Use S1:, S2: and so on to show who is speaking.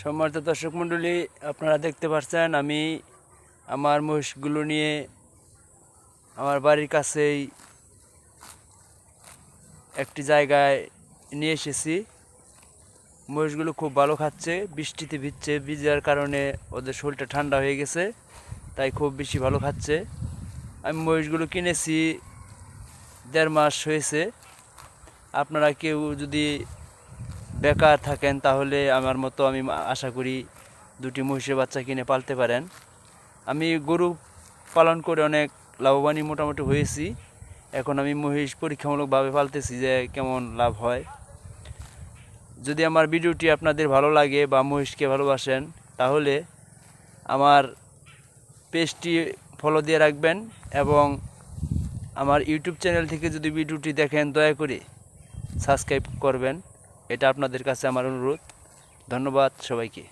S1: সম্মানিত দর্শক মণ্ডলী, আপনারা দেখতে পাচ্ছেন আমি আমার মহিষগুলো নিয়ে আমার বাড়ির কাছেই একটি জায়গায় নিয়ে এসেছি। মহিষগুলো খুব ভালো খাচ্ছে, বৃষ্টিতে ভিজছে, ভিজার কারণে ওদের শরীরটা ঠান্ডা হয়ে গেছে, তাই খুব বেশি ভালো খাচ্ছে। আমি মহিষগুলো কিনেছি 1.5 মাস হয়েছে। আপনারা কেউ যদি বেকার থাকেন তাহলে আমার মতো আমি আশা করি 2টি মহিষের বাচ্চা কিনে পালতে পারেন। আমি গরু পালন করে অনেক লাভবানই মোটামুটি হয়েছি। এখন আমি মহিষ পরীক্ষামূলকভাবে পালতেছি যে কেমন লাভ হয়। যদি আমার ভিডিওটি আপনাদের ভালো লাগে বা মহিষকে ভালোবাসেন তাহলে আমার পেজটি ফলো দিয়ে রাখবেন এবং আমার ইউটিউব চ্যানেল থেকে যদি ভিডিওটি দেখেন দয়া করে সাবস্ক্রাইব করবেন। এটা আপনাদের কাছে আমার অনুরোধ। ধন্যবাদ সবাইকে।